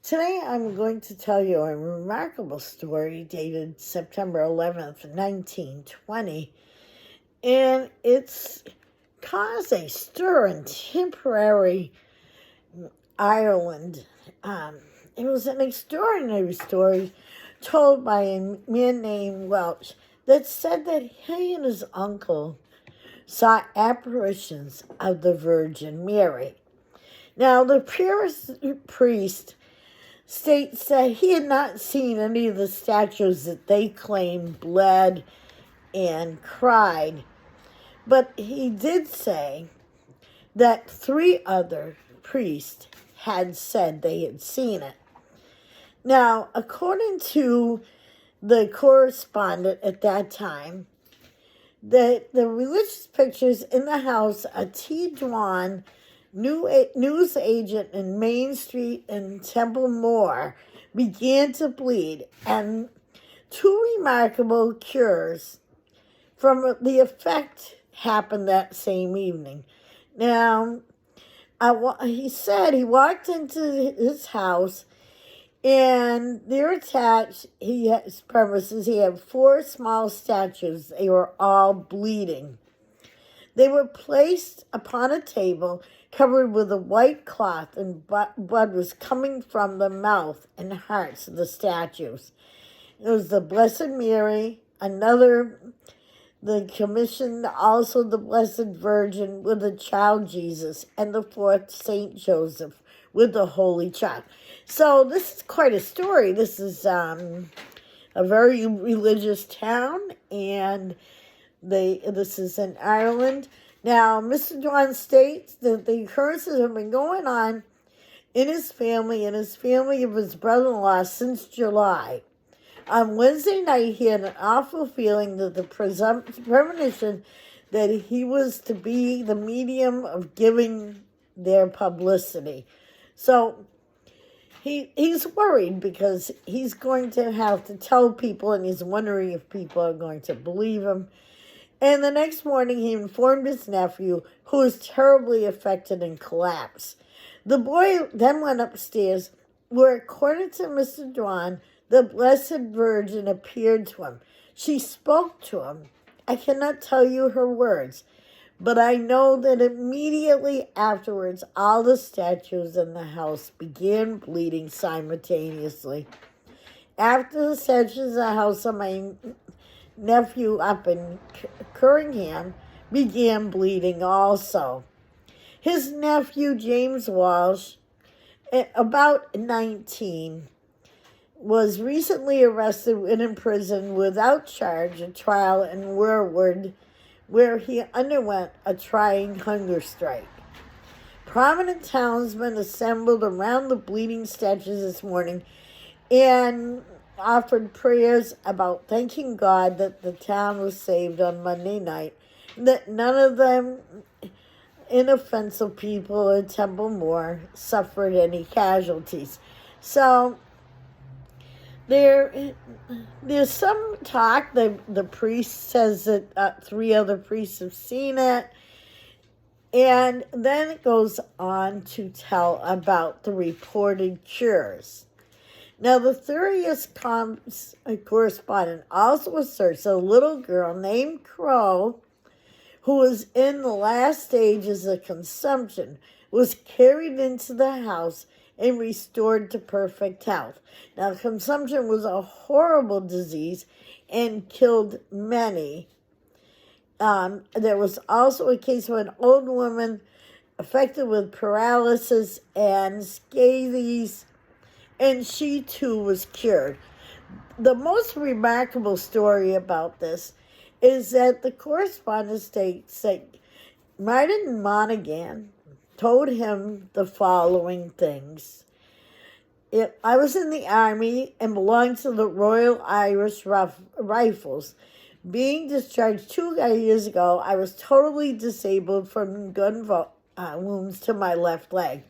Today I'm going to tell you a remarkable story dated September 11th, 1920, and it's caused a stir in temporary Ireland. It was an extraordinary story told by a man named Welch that said that he and his uncle saw apparitions of the Virgin Mary. Now, the priest states that he had not seen any of the statues that they claimed bled and cried, but he did say that 3 other priests had said they had seen it. Now, according to the correspondent at that time, the religious pictures in the house of T. Dwan, news agent in Main Street in Temple Moor, began to bleed, and 2 remarkable cures from the effect happened that same evening. Now, he said he walked into his house, and there attached his premises, he had 4 small statues. They were all bleeding. They were placed upon a table covered with a white cloth, and blood was coming from the mouth and hearts of the statues. It was the Blessed Mary, the commissioned also the Blessed Virgin with the child Jesus, and the 4th Saint Joseph with the Holy Child. So this is quite a story. This is a very religious town, and this is in Ireland. Now, Mr. Dwan states that the occurrences have been going on in his family and his family of his brother-in-law since July. On Wednesday night, he had an awful feeling that the premonition that he was to be the medium of giving their publicity. So he's worried because he's going to have to tell people, and he's wondering if people are going to believe him. And the next morning, he informed his nephew, who was terribly affected and collapsed. The boy then went upstairs, where, according to Mr. Dwan, the Blessed Virgin appeared to him. She spoke to him. I cannot tell you her words, but I know that immediately afterwards, all the statues in the house began bleeding simultaneously. After the statues in the house of my nephew up in Curringham began bleeding also. His nephew, James Walsh, about 19, was recently arrested and imprisoned without charge at trial in Warwood, where he underwent a trying hunger strike. Prominent townsmen assembled around the bleeding statues this morning and offered prayers about thanking God that the town was saved on Monday night, that none of them inoffensive people in Temple Moor suffered any casualties. So there's some talk that the priest says that 3 other priests have seen it, and then it goes on to tell about the reported cures. Now, the Thurius correspondent also asserts a little girl named Crow, who was in the last stages of consumption, was carried into the house and restored to perfect health. Now, consumption was a horrible disease and killed many. There was also a case of an old woman affected with paralysis and scabies, and she too was cured. The most remarkable story about this is that the correspondent states that Martin Monaghan told him the following things. I was in the Army and belonged to the Royal Irish Rifles. Being discharged 2 years ago, I was totally disabled from gun wounds to my left leg.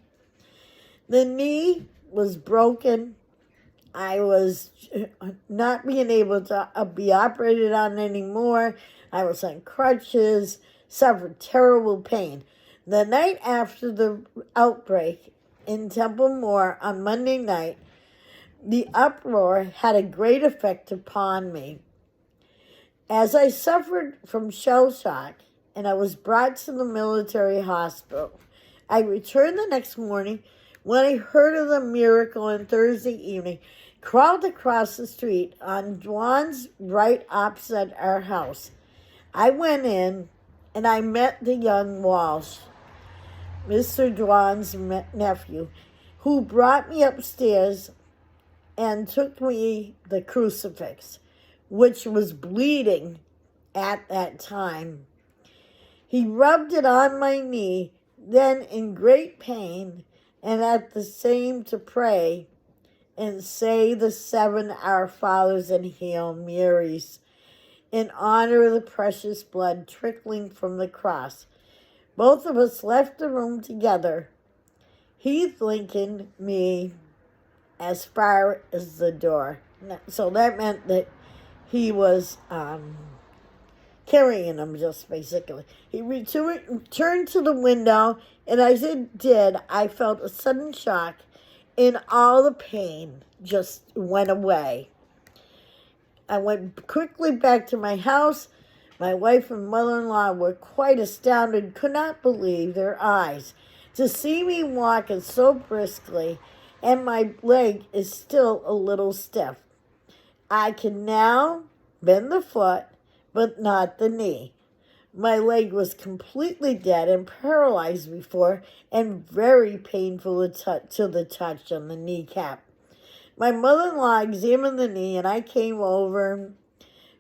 The knee was broken. I was not being able to be operated on anymore. I was on crutches, suffered terrible pain. The night after the outbreak in Temple Moor on Monday night, The uproar had a great effect upon me. As I suffered from shell shock and I was brought to the military hospital, I returned the next morning when I heard of the miracle on Thursday evening, crawled across the street on Dwan's right opposite our house. I went in and I met the young Walsh, Mr. Dwan's nephew, who brought me upstairs and took me the crucifix, which was bleeding at that time. He rubbed it on my knee, then in great pain, and at the same to pray and say the 7 Our Fathers and Hail Marys in honor of the precious blood trickling from the cross. Both of us left the room together, Heath Lincoln, me, as far as the door. So that meant that he was carrying him, just basically. He turned to the window, and as it did, I felt a sudden shock, and all the pain just went away. I went quickly back to my house. My wife and mother-in-law were quite astounded, could not believe their eyes to see me walking so briskly, and my leg is still a little stiff. I can now bend the foot, but not the knee. My leg was completely dead and paralyzed before, and very painful to the touch on the kneecap. My mother-in-law examined the knee, and I came over,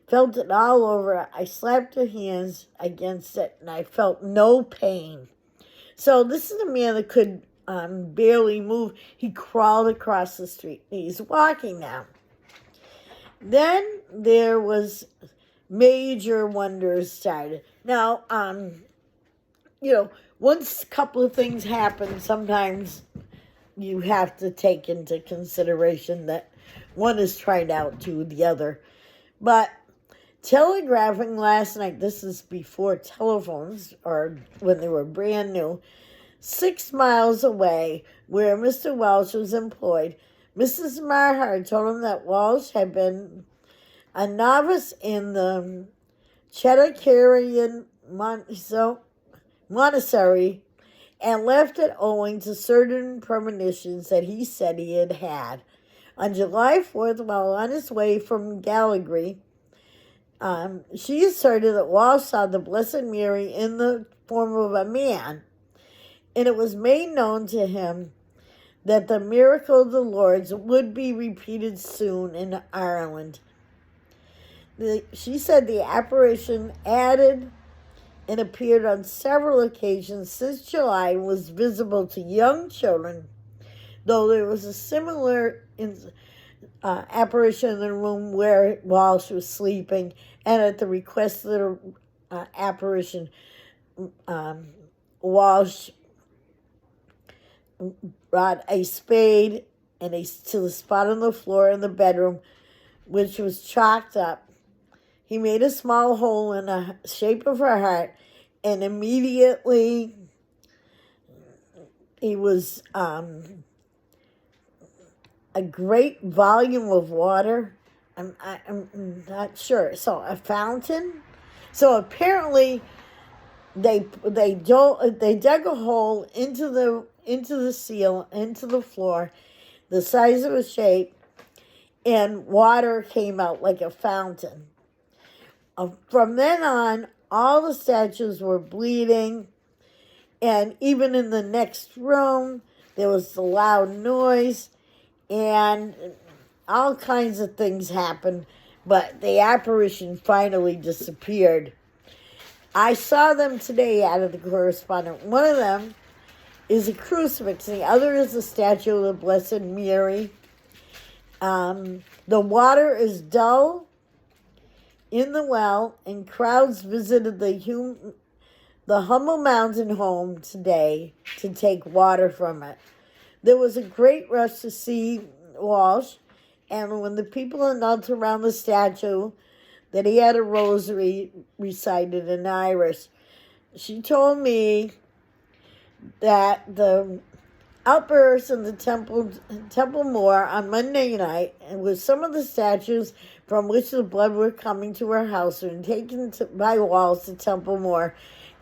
felt it all over. I slapped her hands against it, and I felt no pain. So this is a man that could barely move. He crawled across the street. He's walking now. Then there was major wonders started. Now, once a couple of things happen, sometimes you have to take into consideration that one is tried out to the other. But telegraphing last night, this is before telephones, or when they were brand new, 6 miles away where Mr. Welsh was employed, Mrs. Marhart told him that Walsh had been a novice in the Chedicarian Monastery and left it owing to certain premonitions that he said he had had. On July 4th, while on his way from Gallagher, she asserted that Walsh saw the Blessed Mary in the form of a man, and it was made known to him that the miracle of the Lord's would be repeated soon in Ireland. She said the apparition added and appeared on several occasions since July and was visible to young children, though there was a similar apparition in the room where Walsh was sleeping, and at the request of the apparition, Walsh brought a spade to the spot on the floor in the bedroom, which was chalked up. He made a small hole in the shape of her heart, and immediately he was a great volume of water. I'm not sure. So a fountain. So apparently they dug a hole into the seal, into the floor, the size of a shape, and water came out like a fountain. From then on, all the statues were bleeding, and even in the next room, there was the loud noise, and all kinds of things happened, but the apparition finally disappeared. I saw them today out of the correspondent. One of them is a crucifix, the other is a statue of the Blessed Mary. The water is dull in the well, and crowds visited the humble mountain home today to take water from it. There was a great rush to see Walsh, and when the people knelt around the statue, that he had a rosary recited in Irish. She told me that the outburst in the Temple Moor on Monday night, and with some of the statues from which the blood were coming to her house and taken by walls to Temple Moor,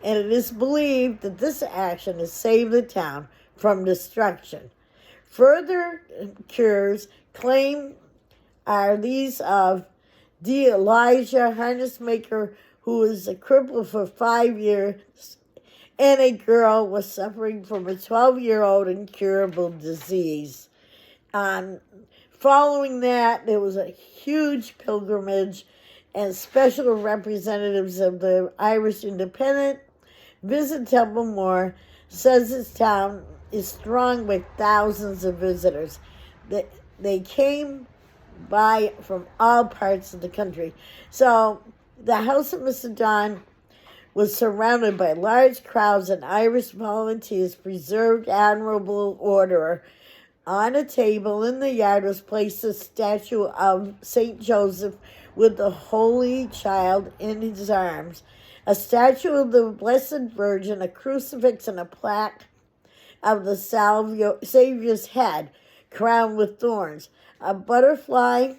and it is believed that this action has saved the town from destruction. Further cures claim are these of D. Elijah, harness maker, who was a cripple for 5 years, and a girl was suffering from a 12-year-old incurable disease. Following that, there was a huge pilgrimage, and special representatives of the Irish Independent visit Temple Moor. Says this town is strong with thousands of visitors. They came by from all parts of the country. So the House of Mr. Don was surrounded by large crowds, and Irish volunteers preserved admirable order. On a table in the yard was placed a statue of St. Joseph with the Holy Child in his arms, a statue of the Blessed Virgin, a crucifix, and a plaque of the Savior's head crowned with thorns. A butterfly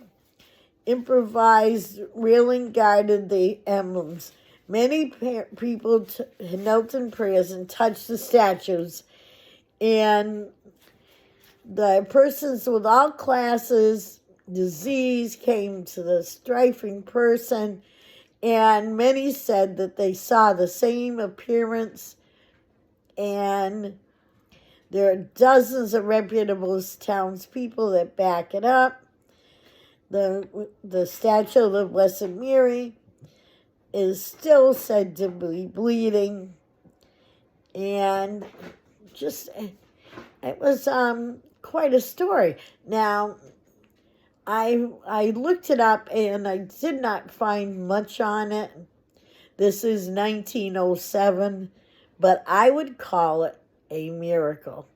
improvised railing guarded the emblems. Many people knelt in prayers and touched the statues, and the persons with all classes, disease, came to the strifing person, and many said that they saw the same appearance, and there are dozens of reputable townspeople that back it up. The statue of the Blessed Mary is still said to be bleeding, and just it was quite a story. Now, I looked it up and I did not find much on it. This is 1907, but I would call it a miracle.